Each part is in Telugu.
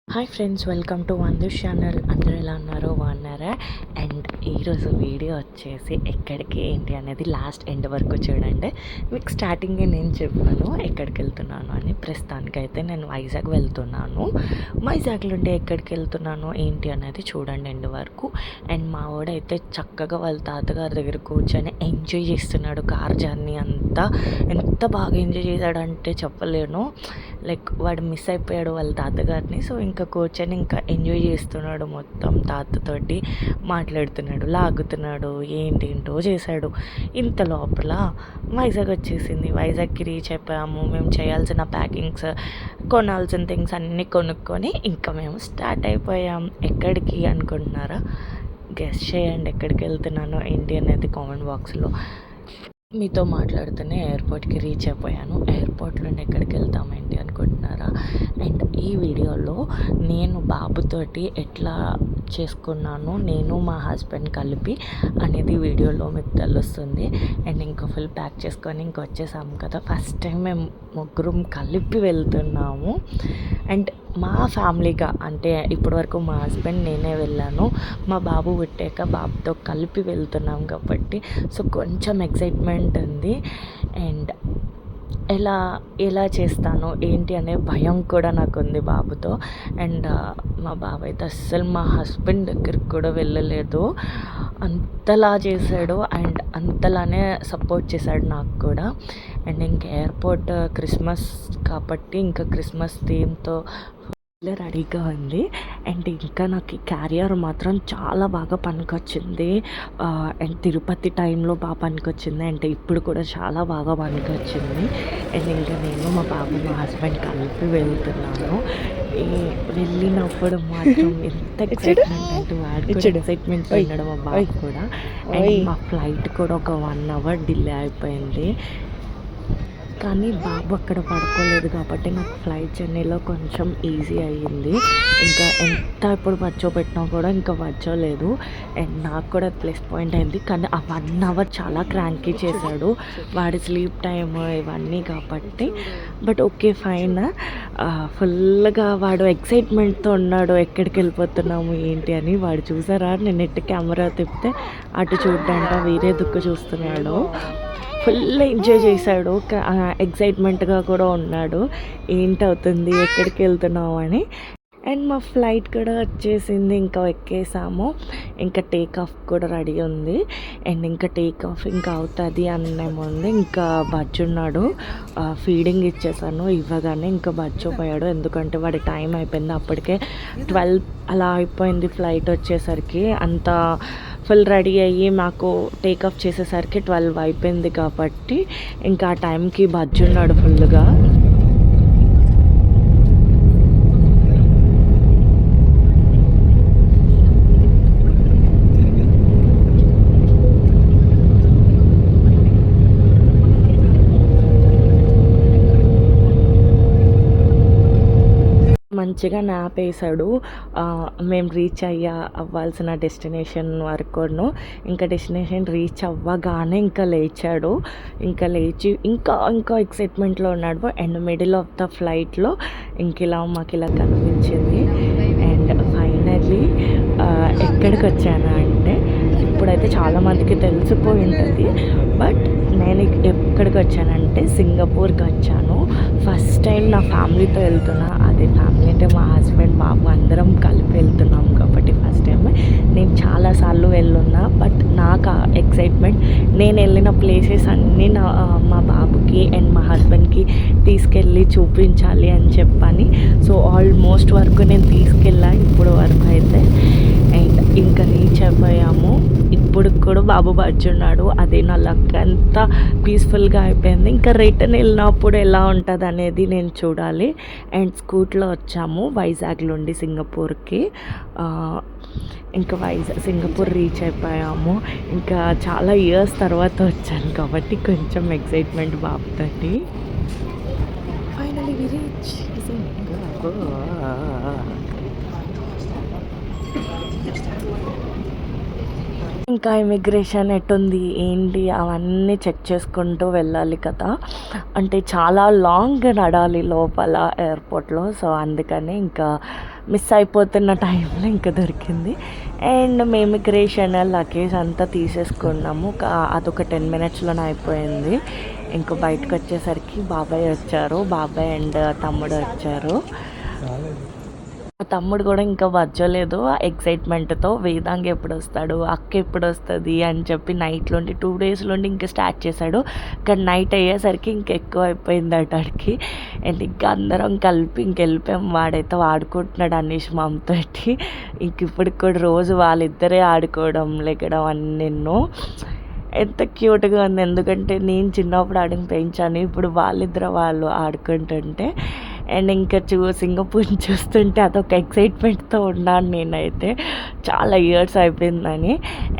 హాయ్ ఫ్రెండ్స్, వెల్కమ్ టు వందూష్ ఛానల్. అందరూ ఎలా ఉన్నారో బాగున్నారా? అండ్ ఈరోజు వీడియో వచ్చేసి ఎక్కడికి ఏంటి అనేది లాస్ట్ ఎండ్ వరకు చూడండి. మీకు స్టార్టింగే నేను చెప్పాను ఎక్కడికి వెళ్తున్నాను అని. ప్రస్తుతానికైతే నేను వైజాగ్ వెళ్తున్నాను. వైజాగ్లో ఉంటే ఎక్కడికి వెళ్తున్నాను ఏంటి అనేది చూడండి ఎండ్ వరకు. అండ్ మా వాడైతే చక్కగా వాళ్ళ తాతగారి దగ్గర కూర్చొని ఎంజాయ్ చేస్తున్నాడు. కార్ జర్నీ అంతా ఎంత బాగా ఎంజాయ్ చేశాడంటే చెప్పలేను. లైక్ వాడు మిస్ అయిపోయాడు వాళ్ళ తాతగారిని. సో ఇంకా కూర్చొని ఇంకా ఎంజాయ్ చేస్తున్నాడు, మొత్తం తాతతోటి మాట్లాడుతున్నాడు, లాగుతున్నాడు, ఏంటేంటో చేశాడు. ఇంత లోపల వైజాగ్ వచ్చేసింది. వైజాగ్కి రీచ్ అయిపోయాము. మేము చేయాల్సిన ప్యాకింగ్స్, కొనాల్సిన థింగ్స్ అన్నీ కొనుక్కొని ఇంకా మేము స్టార్ట్ అయిపోయాం. ఎక్కడికి అనుకుంటున్నారా? గెస్ చేయండి ఎక్కడికి వెళ్తున్నానో ఏంటి అనేది కామెంట్ బాక్స్లో. మీతో మాట్లాడుతూనే ఎయిర్పోర్ట్కి రీచ్ అయిపోయాను. ఎయిర్పోర్ట్లో ఎక్కడికి వెళ్తామేంటి అనుకుంటున్నారా? అండ్ ఈ వీడియోలో నేను బాబుతోటి ఎట్లా చేసుకున్నాను, నేను మా హస్బెండ్ కలిపి అనేది వీడియోలో మీకు తెలుస్తుంది. అండ్ ఇంకా ఫుల్ ప్యాక్ చేసుకొని ఇంక వచ్చేసాము కదా. ఫస్ట్ టైం మేము ముగ్గురం కలిపి వెళ్తున్నాము. అండ్ మా ఫ్యామిలీగా అంటే ఇప్పటివరకు మా హస్బెండ్ నేనే వెళ్ళాను. మా బాబు పుట్టాక బాబుతో కలిపి వెళ్తున్నాం కాబట్టి సో కొంచెం ఎక్సైట్మెంట్ ఉంది. అండ్ ఎలా చేస్తాను ఏంటి అనే భయం కూడా నాకు ఉంది బాబుతో. అండ్ మా బాబు అయితే అస్సలు మా హస్బెండ్ దగ్గరికి కూడా వెళ్ళలేదు. అంతలా చేశాడు అండ్ అంతలానే సపోర్ట్ చేశాడు నాకు కూడా. అండ్ ఇంకా ఎయిర్పోర్ట్ క్రిస్మస్ కాబట్టి ఇంకా క్రిస్మస్ థీమ్తో రెడీగా ఉంది. అండ్ ఇంకా నాకు ఈ క్యారియర్ మాత్రం చాలా బాగా పనికొచ్చింది. అండ్ తిరుపతి టైంలో బాగా పనికొచ్చింది. అంటే ఇప్పుడు కూడా చాలా బాగా పనికొచ్చింది. అండ్ ఇంకా నేను మా బాబు మా హస్బెండ్ కలిపి వెళ్తున్నాను. వెళ్ళినప్పుడు మాత్రం ఎంత ఎక్సైట్మెంట్ అంటే వాడు కూడా ఎక్సైట్మెంట్ ఉన్నాడు మా బాబు కూడా. అండ్ మా ఫ్లైట్ కూడా ఒక 1 hour డిలే అయిపోయింది. కానీ బాబు అక్కడ పడుకోలేదు కాబట్టి నాకు ఫ్లైట్ జర్నీలో కొంచెం ఈజీ అయ్యింది. ఇంకా ఎంత ఇప్పుడు పెట్టినా కూడా ఇంకా వచ్చలేదు. అండ్ నాకు కూడా ప్లస్ పాయింట్ అయింది. కానీ ఆ 1 hour చాలా క్రాంకీ చేశాడు వాడి స్లీప్ టైమ్ ఇవన్నీ కాబట్టి. But okay fine. ఫుల్గా వాడు ఎక్సైట్మెంట్తో ఉన్నాడు ఎక్కడికి వెళ్ళిపోతున్నాము ఏంటి అని. వాడు చూసారా, నేను నెట్ కెమెరా తిప్పితే అటు చూడ్డంట వేరే దుక్కు చూస్తున్నాడు. ఫుల్ ఎంజాయ్ చేశాడు, ఎక్సైట్మెంట్గా కూడా ఉన్నాడు ఏంటవుతుంది ఎక్కడికి వెళ్తున్నావు అని. అండ్ మా ఫ్లైట్ కూడా వచ్చేసింది. ఇంకా ఎక్కేసాము. ఇంకా టేక్ ఆఫ్ కూడా రెడీ ఉంది. అండ్ ఇంకా టేక్ ఆఫ్ ఇంకా అవుతుంది అన్నేముంది. ఇంకా బజ్జున్నాడు, ఫీడింగ్ ఇచ్చేసాను. ఇవ్వగానే ఇంకా బజ్జోపోయాడు. ఎందుకంటే వాడి టైం అయిపోయింది. అప్పటికే 12 అలా అయిపోయింది ఫ్లైట్ వచ్చేసరికి. అంత ఫుల్ రెడీ అయ్యి మాకు టేక్ ఆఫ్ చేసేసరికి 12 అయిపోయింది కాబట్టి ఇంకా ఆ టైంకి బజ్జున్నాడు ఫుల్గా. మంచిగా న్యాప్ వేసాడు. మేము రీచ్ అవ్వాల్సిన డెస్టినేషన్ వరకును. ఇంకా డెస్టినేషన్ రీచ్ అవ్వగానే ఇంకా లేచాడు. ఇంకా లేచి ఇంకా ఎక్సైట్మెంట్లో ఉన్నాడు. అండ్ మిడిల్ ఆఫ్ ద ఫ్లైట్లో మాకు ఇలా కనిపించింది. అండ్ ఫైనల్లీ ఎక్కడికి వచ్చాను అంటే, ఇప్పుడైతే చాలామందికి తెలిసిపోయి ఉంటుంది, బట్ నేను ఎక్కడికి వచ్చానంటే సింగపూర్కి వచ్చాను. ఫస్ట్ టైం నా ఫ్యామిలీతో వెళ్తున్నా. అదే ఫ్యామిలీ అంటే మా హస్బెండ్ బాబు అందరం కలిపి వెళ్తున్నాం కాబట్టి ఫస్ట్ టైం. నేను చాలాసార్లు వెళ్ళున్నా, బట్ నాకు ఎక్సైట్మెంట్ నేను వెళ్ళిన ప్లేసెస్ అన్నీ మా బాబుకి అండ్ మా హస్బెండ్కి తీసుకెళ్ళి చూపించాలి అని చెప్పని. సో ఆల్మోస్ట్ వరకు నేను తీసుకెళ్ళా ఇప్పుడు వరకు అయితే. అండ్ ఇంకా రీచ్ అయిపోయాము. ఇప్పుడు కూడా బాబు బజ్జున్నాడు. అదే నా లక్ అంతా పీస్ఫుల్గా అయిపోయింది. ఇంకా రిటర్న్ వెళ్ళినప్పుడు ఎలా ఉంటుంది అనేది నేను చూడాలి. అండ్ స్కూట్లో వచ్చాము వైజాగ్ నుండి సింగపూర్కి. ఇంకా సింగపూర్ రీచ్ అయిపోయాము. ఇంకా చాలా ఇయర్స్ తర్వాత వచ్చాను కాబట్టి కొంచెం ఎక్సైట్మెంట్ బాబుతోటి. Finally we reach Singapore. ఇంకా ఇమిగ్రేషన్ ఎటుంది ఏంటి అవన్నీ చెక్ చేసుకుంటూ వెళ్ళాలి కదా. అంటే చాలా లాంగ్ నడాలి లోపల ఎయిర్పోర్ట్లో. సో అందుకని ఇంకా మిస్ అయిపోతున్న టైంలో ఇంకా దొరికింది. అండ్ మేము ఇమిగ్రేషన్ లగేజ్ అంతా తీసేసుకున్నాము. అదొక 10 మినిట్స్లోనే అయిపోయింది. ఇంకో బయటకు వచ్చేసరికి బాబాయ్ వచ్చారు, బాబాయ్ అండ్ తమ్ముడు వచ్చారు. తమ్ముడు కూడా ఇంకా వచ్చలేదు ఎక్సైట్మెంట్తో. వేదాంగ్ ఎప్పుడు వస్తాడు, అక్క ఎప్పుడు వస్తుంది అని చెప్పి నైట్లోండి 2 డేస్లోండి ఇంకా స్టార్ట్ చేశాడు. కానీ నైట్ అయ్యేసరికి ఇంకెక్కువ అయిపోయింది అటాడికి. అండ్ ఇంకా అందరం కలిపి ఇంకెళ్ళిపోయాం. వాడైతే ఆడుకుంటున్నాడు అనీష్ మామతో. ఇంక ఇప్పటికి కూడా రోజు వాళ్ళిద్దరే ఆడుకోవడం లెగడం అన్నీ ఎంత క్యూట్గా ఉంది. ఎందుకంటే నేను చిన్నప్పుడు ఆడిని పెంచాను, ఇప్పుడు వాళ్ళు ఆడుకుంటుంటే. అండ్ ఇంకా సింగపూర్ని చూస్తుంటే అదొక ఎక్సైట్మెంట్తో ఉన్నాను నేనైతే, చాలా ఇయర్స్ అయిపోయిందని.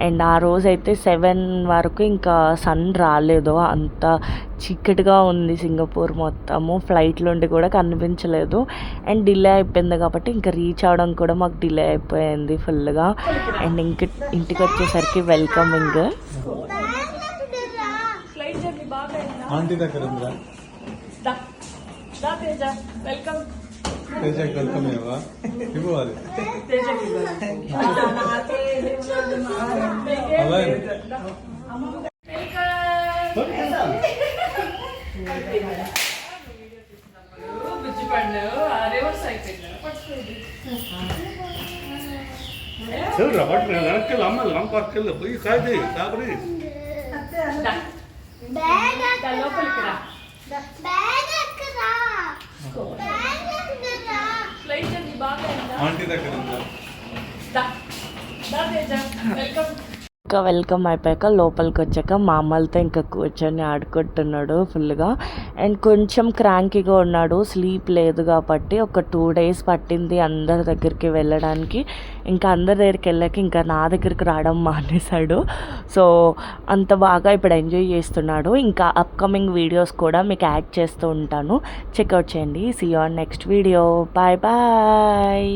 అండ్ ఆ రోజైతే 7 వరకు ఇంకా సన్ రాలేదు, అంత చీకటిగా ఉంది సింగపూర్ మొత్తము. ఫ్లైట్లోండి కూడా కనిపించలేదు. అండ్ డిలే అయిపోయింది కాబట్టి ఇంకా రీచ్ అవడం కూడా మాకు డిలే అయిపోయింది ఫుల్గా. అండ్ ఇంటికి వచ్చేసరికి వెల్కమింగ్ ఆంటీ దగ్గర ఉందా? వెల్కమ్ తేజకి వెల్కమ్ ఇవ్వవా? ఇవ్వాలి అలాగే చూడరా బట్ వెనక్కి అమ్మ లంపక్కెళ్ళి పోయి కాదు కాబట్టి ఆంటీ దగ్గర ఉందా? ఇంకా వెల్కమ్ అయిపోయాక లోపలికి వచ్చాక మా అమ్మలతో ఇంకా కూర్చొని ఆడుకుంటున్నాడు ఫుల్గా. అండ్ కొంచెం క్రాంకీగా ఉన్నాడు, స్లీప్ లేదు కాబట్టి. ఒక 2 డేస్ పట్టింది అందరి దగ్గరికి వెళ్ళడానికి. ఇంకా అందరి దగ్గరికి వెళ్ళాక ఇంకా నా దగ్గరికి రావడం మానేశాడు. సో అంత బాగా ఇప్పుడు ఎంజాయ్ చేస్తున్నాడు. ఇంకా అప్కమింగ్ వీడియోస్ కూడా మీకు యాడ్ చేస్తూ ఉంటాను, చెక్అవుట్ చేయండి. సీ యూ ఆన్ నెక్స్ట్ వీడియో. Bye bye.